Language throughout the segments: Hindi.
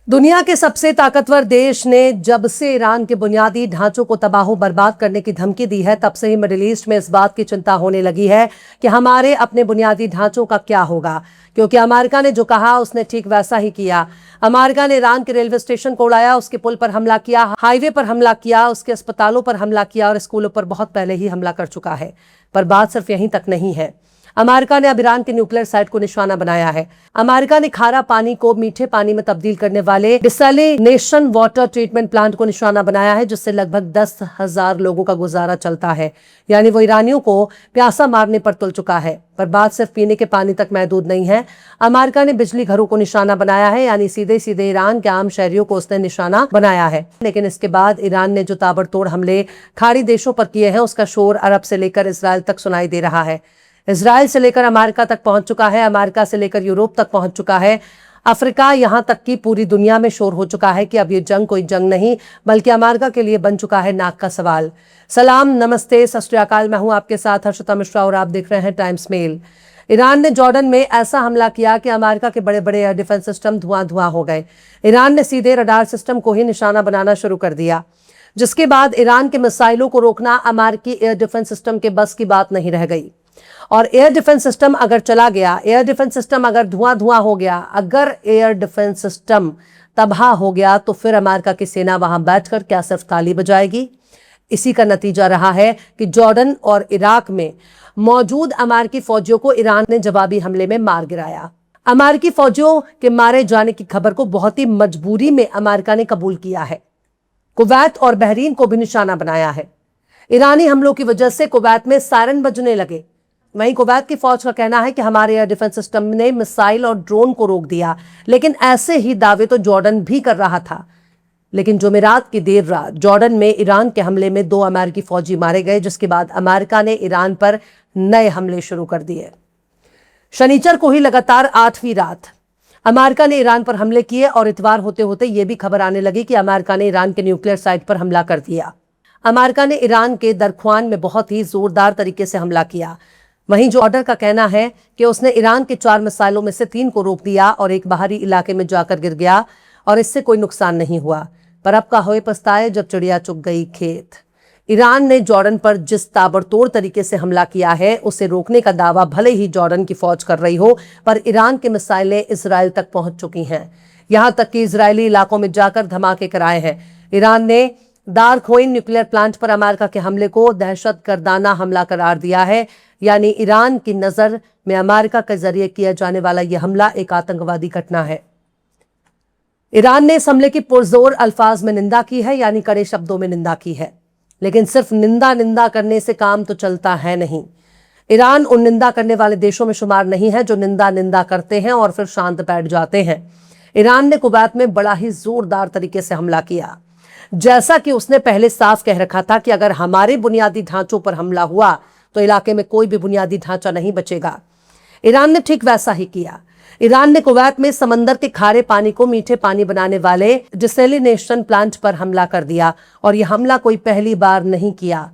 दुनिया के सबसे ताकतवर देश ने जब से ईरान के बुनियादी ढांचों को तबाह बर्बाद करने की धमकी दी है, तब से ही मिडिल ईस्ट में इस बात की चिंता होने लगी है कि हमारे अपने बुनियादी ढांचों का क्या होगा। क्योंकि अमेरिका ने जो कहा उसने ठीक वैसा ही किया। अमेरिका ने ईरान के रेलवे स्टेशन को उड़ाया, उसके पुल पर हमला किया, हाईवे पर हमला किया, उसके अस्पतालों पर हमला किया और स्कूलों पर बहुत पहले ही हमला कर चुका है। पर बात सिर्फ यहीं तक नहीं है। अमेरिका ने अब ईरान के न्यूक्लियर साइट को निशाना बनाया है। अमेरिका ने खारा पानी को मीठे पानी में तब्दील करने वाले डिसैलिनेशन वाटर ट्रीटमेंट प्लांट को निशाना बनाया है, जिससे लगभग 10,000 लोगों का गुजारा चलता है। यानी वो ईरानियों को प्यासा मारने पर तुल चुका है। पर बात सिर्फ पीने के पानी तक महदूद नहीं है। अमेरिका ने बिजली घरों को निशाना बनाया है, यानी सीधे सीधे ईरान के आम शहरियों को उसने निशाना बनाया है। लेकिन इसके बाद ईरान ने जो ताबड़तोड़ हमले खाड़ी देशों पर किए हैं, उसका शोर अरब से लेकर इसराइल तक सुनाई दे रहा है। इसराइल से लेकर अमेरिका तक पहुंच चुका है, अमेरिका से लेकर यूरोप तक पहुंच चुका है, अफ्रीका, यहां तक कि पूरी दुनिया में शोर हो चुका है कि अब ये जंग कोई जंग नहीं बल्कि अमेरिका के लिए बन चुका है नाक का सवाल। सलाम, नमस्ते, सत श्री अकाल। मैं हूं आपके साथ हर्षिता मिश्रा और आप देख रहे हैं टाइम्स मेल। ईरान ने जॉर्डन में ऐसा हमला किया कि अमेरिका के बड़े बड़े एयर डिफेंस सिस्टम धुआं धुआं हो गए। ईरान ने सीधे रडार सिस्टम को ही निशाना बनाना शुरू कर दिया, जिसके बाद ईरान के मिसाइलों को रोकना अमेरिकी एयर डिफेंस सिस्टम के बस की बात नहीं रह गई। और एयर डिफेंस सिस्टम अगर चला गया, एयर डिफेंस सिस्टम अगर धुआं धुआं हो गया, अगर एयर डिफेंस सिस्टम तबाह हो गया, तो फिर अमेरिका की सेना वहां बैठकर क्या सिर्फ ताली बजाएगी? इसी का नतीजा रहा है कि जॉर्डन और इराक में मौजूद अमेरिकी फौजियों को ईरान ने जवाबी हमले में मार गिराया। अमेरिकी फौजियों के मारे जाने की खबर को बहुत ही मजबूरी में अमेरिका ने कबूल किया है। कुवैत और बहरीन को भी निशाना बनाया है। ईरानी हमलों की वजह से कुवैत में सायरन बजने लगे। वहीं कुवैत की फौज का कहना है कि हमारे एयर डिफेंस सिस्टम ने मिसाइल और ड्रोन को रोक दिया। लेकिन ऐसे ही दावे तो जॉर्डन भी कर रहा था। लेकिन जुमेरात की देर रात जॉर्डन में ईरान के हमले में 2 अमेरिकी फौजी मारे गए, जिसके बाद अमेरिका ने ईरान पर नए हमले शुरू कर दिए। शनिचर को ही लगातार 8वीं रात अमेरिका ने ईरान पर हमले किए और इतवार होते होते यह भी खबर आने लगी कि अमेरिका ने ईरान के न्यूक्लियर साइट पर हमला कर दिया। अमेरिका ने ईरान के दरख्वान में बहुत ही जोरदार तरीके से हमला किया। वहीं जॉर्डन का कहना है कि उसने ईरान के 4 मिसाइलों में से 3 को रोक दिया और एक बाहरी इलाके में जाकर गिर गया और इससे कोई नुकसान नहीं हुआ। पर अब का होए पछताए जब चिड़िया चुग गई खेत। ईरान ने जॉर्डन पर जिस ताबड़तोड़ तरीके से हमला किया है, उसे रोकने का दावा भले ही जॉर्डन की फौज कर रही हो, पर ईरान की मिसाइलें इसराइल तक पहुंच चुकी हैं। यहां तक कि इजरायली इलाकों में जाकर धमाके कराए हैं। ईरान ने दार खोइन न्यूक्लियर प्लांट पर अमेरिका के हमले को दहशतगर्दाना हमला करार दिया है। यानी ईरान की नजर में अमेरिका के जरिए किया जाने वाला यह हमला एक आतंकवादी घटना है। ईरान ने इस हमले की पुरजोर अल्फाज में निंदा की है, यानी कड़े शब्दों में निंदा की है। लेकिन सिर्फ निंदा करने से काम तो चलता है नहीं। ईरान उन निंदा करने वाले देशों में शुमार नहीं है जो निंदा करते हैं और फिर शांत बैठ जाते हैं। ईरान ने कुवैत में बड़ा ही जोरदार तरीके से हमला किया, जैसा कि उसने पहले साफ कह रखा था कि अगर हमारे बुनियादी ढांचों पर हमला हुआ तो इलाके में कोई भी बुनियादी ढांचा नहीं बचेगा। ईरान ने ठीक वैसा ही किया। ईरान ने कुवैत में समंदर के खारे पानी को मीठे पानी बनाने वाले डिसैलिनेशन प्लांट पर हमला कर दिया और यह हमला कोई पहली बार नहीं किया।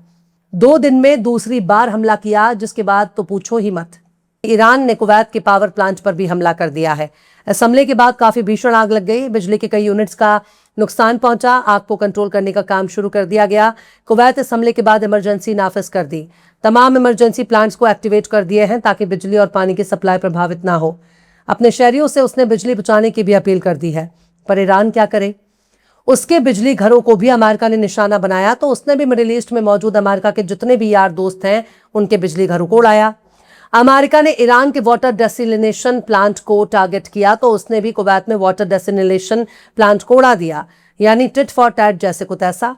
2 दिन में दूसरी बार हमला किया, जिसके बाद तो पूछो ही मत। ईरान ने कुवैत के पावर प्लांट पर भी हमला कर दिया है। इस हमले के बाद काफी भीषण आग लग गई। बिजली के कई यूनिट्स का नुकसान पहुंचा। आग को कंट्रोल करने का काम शुरू कर दिया गया। कुवैत इस हमले के बाद इमरजेंसी नाफिज कर दी। तमाम इमरजेंसी प्लांट्स को एक्टिवेट कर दिए हैं ताकि बिजली और पानी की सप्लाई प्रभावित ना हो। अपने शहरियों से उसने बिजली बचाने की भी अपील कर दी है। पर ईरान क्या करे? उसके बिजली घरों को भी अमेरिका ने निशाना बनाया, तो उसने भी मिडिल ईस्ट में मौजूद अमेरिका के जितने भी यार दोस्त हैं उनके बिजली घरों को उड़ाया। अमेरिका ने ईरान के वाटर डेसिलिनेशन प्लांट को टारगेट किया, तो उसने भी कुवैत में वाटर डेसिलिनेशन प्लांट को उड़ा दिया। यानी टिट फॉर टैट, जैसे को तैसा।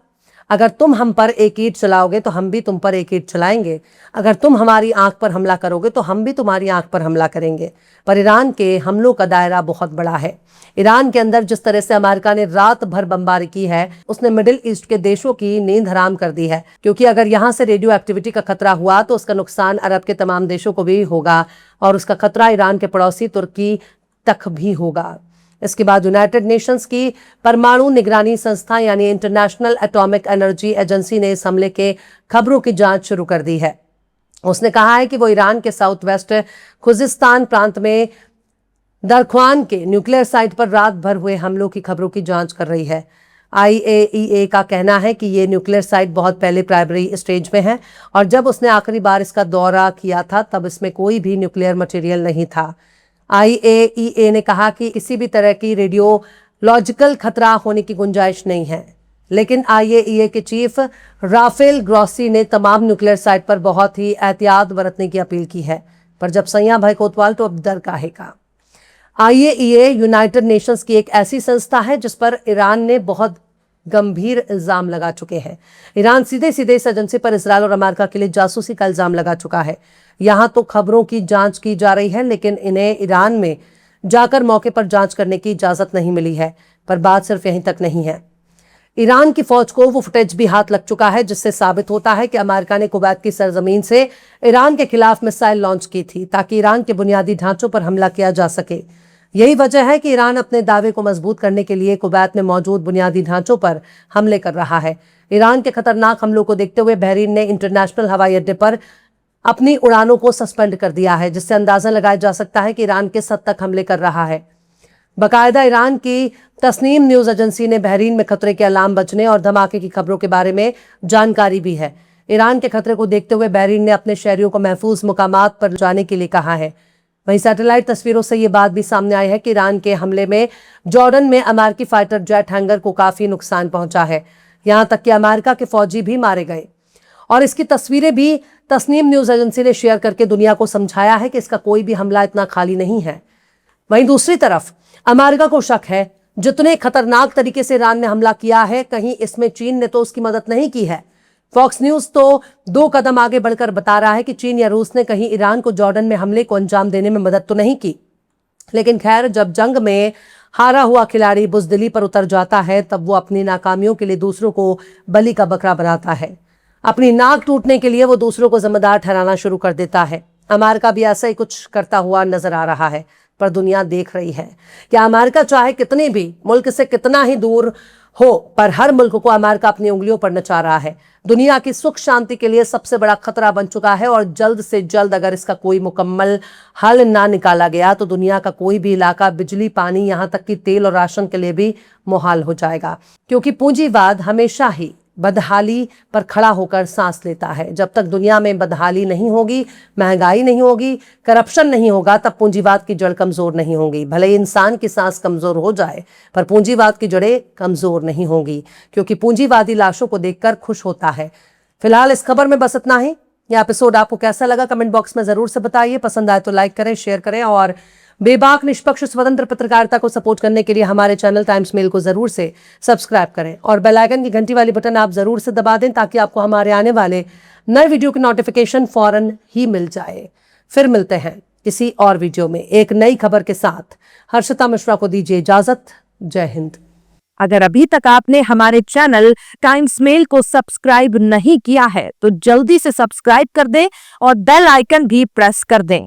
अगर तुम हम पर एक ईंट चलाओगे तो हम भी तुम पर एक ईंट चलाएंगे। अगर तुम हमारी आंख पर हमला करोगे तो हम भी तुम्हारी आंख पर हमला करेंगे। पर ईरान के हमलों का दायरा बहुत बड़ा है। ईरान के अंदर जिस तरह से अमेरिका ने रात भर बमबारी की है, उसने मिडिल ईस्ट के देशों की नींद हराम कर दी है। क्योंकि अगर यहां से रेडियो एक्टिविटी का खतरा हुआ तो उसका नुकसान अरब के तमाम देशों को भी होगा और उसका खतरा ईरान के पड़ोसी तुर्की तक भी होगा। इसके बाद यूनाइटेड नेशंस की परमाणु निगरानी संस्था यानी इंटरनेशनल एटॉमिक एनर्जी एजेंसी ने इस हमले के खबरों की जांच शुरू कर दी है। उसने कहा है कि वो ईरान के साउथ वेस्ट खुजिस्तान प्रांत में दरख्वान के न्यूक्लियर साइट पर रात भर हुए हमलों की खबरों की जांच कर रही है। IAEA का कहना है कि ये न्यूक्लियर साइट बहुत पहले प्राइमरी स्टेज में है और जब उसने आखिरी बार इसका दौरा किया था तब इसमें कोई भी न्यूक्लियर मटेरियल नहीं था। IAEA ने कहा कि किसी भी तरह की रेडियोलॉजिकल खतरा होने की गुंजाइश नहीं है, लेकिन IAEA के चीफ राफेल ग्रॉसी ने तमाम न्यूक्लियर साइट पर बहुत ही एहतियात बरतने की अपील की है। पर जब सैया भय कोतवाल तो अब डर काहे का। IAEA यूनाइटेड नेशंस की एक ऐसी संस्था है जिस पर ईरान ने बहुत गंभीर इल्जाम लगा चुके हैं। ईरान सीधे सीधे इस एजेंसी पर इजरायल और अमेरिका के लिए जासूसी का इल्जाम लगा चुका है। यहां तो खबरों की जांच की जा रही है, लेकिन इन्हें ईरान में जाकर मौके पर जांच करने की इजाजत नहीं मिली है। पर बात सिर्फ यहीं तक नहीं है। ईरान की फौज को वो फुटेज भी हाथ लग चुका है जिससे साबित होता है कि अमेरिका ने कुवैत की सरजमीन से ईरान के खिलाफ मिसाइल लॉन्च की थी ताकि ईरान के बुनियादी ढांचों पर हमला किया जा सके। यही वजह है कि ईरान अपने दावे को मजबूत करने के लिए कुवैत में मौजूद बुनियादी ढांचों पर हमले कर रहा है। ईरान के खतरनाक हमलों को देखते हुए बहरीन ने इंटरनेशनल हवाई अड्डे पर अपनी उड़ानों को सस्पेंड कर दिया है, जिससे अंदाजा लगाया जा सकता है कि ईरान किस हद तक हमले कर रहा है। बाकायदा ईरान की तस्नीम न्यूज एजेंसी ने बहरीन में खतरे के अलार्म बजने और धमाके की खबरों के बारे में जानकारी भी है। ईरान के खतरे को देखते हुए बहरीन ने अपने शहरियों को महफूज मुकामात पर जाने के लिए कहा है। वहीं सैटेलाइट तस्वीरों से ये बात भी सामने आई है कि ईरान के हमले में जॉर्डन में अमेरिकी फाइटर जेट हैंगर को काफी नुकसान पहुंचा है। यहां तक कि अमेरिका के फौजी भी मारे गए और इसकी तस्वीरें भी तस्नीम न्यूज एजेंसी ने शेयर करके दुनिया को समझाया है कि इसका कोई भी हमला इतना खाली नहीं है। वहीं दूसरी तरफ अमेरिका को शक है जितने खतरनाक तरीके से ईरान ने हमला किया है, कहीं इसमें चीन ने तो उसकी मदद नहीं की है। फॉक्स न्यूज तो 2 कदम आगे बढ़कर बता रहा है कि चीन या रूस ने कहीं ईरान को जॉर्डन में हमले को अंजाम देने में मदद तो नहीं की। लेकिन खैर, जब जंग में हारा हुआ खिलाड़ी बुजदिली पर उतर जाता है तब वो अपनी नाकामियों के लिए दूसरों को बलि का बकरा बनाता है। अपनी नाक टूटने के लिए वो दूसरों को जिम्मेदार ठहराना शुरू कर देता है। अमेरिका भी ऐसा ही कुछ करता हुआ नजर आ रहा है, पर दुनिया देख रही है कि अमेरिका चाहे कितने भी मुल्क से कितना ही दूर हो, पर हर मुल्क को अमेरिका अपनी उंगलियों पर नचा रहा है। दुनिया की सुख शांति के लिए सबसे बड़ा खतरा बन चुका है और जल्द से जल्द अगर इसका कोई मुकम्मल हल ना निकाला गया तो दुनिया का कोई भी इलाका बिजली, पानी, यहां तक कि तेल और राशन के लिए भी मुहाल हो जाएगा, क्योंकि पूंजीवाद हमेशा ही बदहाली पर खड़ा होकर सांस लेता है। जब तक दुनिया में बदहाली नहीं होगी, महंगाई नहीं होगी, करप्शन नहीं होगा, तब पूंजीवाद की जड़ कमजोर नहीं होगी। भले इंसान की सांस कमजोर हो जाए, पर पूंजीवाद की जड़ें कमजोर नहीं होंगी, क्योंकि पूंजीवादी लाशों को देखकर खुश होता है। फिलहाल इस खबर में बस इतना ही। यह एपिसोड आपको कैसा लगा कमेंट बॉक्स में जरूर से बताइए। पसंद आए तो लाइक करें, शेयर करें और बेबाक, निष्पक्ष, स्वतंत्र पत्रकारिता को सपोर्ट करने के लिए हमारे चैनल टाइम्स मेल को जरूर से सब्सक्राइब करें और बेल आइकन की घंटी वाली बटन आप जरूर से दबा दें ताकि आपको हमारे आने वाले नए वीडियो की नोटिफिकेशन फौरन ही मिल जाए। फिर मिलते हैं किसी और वीडियो में एक नई खबर के साथ। हर्षिता मिश्रा को दीजिए इजाजत। जय हिंद। अगर अभी तक आपने हमारे चैनल टाइम्स मेल को सब्सक्राइब नहीं किया है तो जल्दी से सब्सक्राइब कर दें और बेल आइकन भी प्रेस कर दें।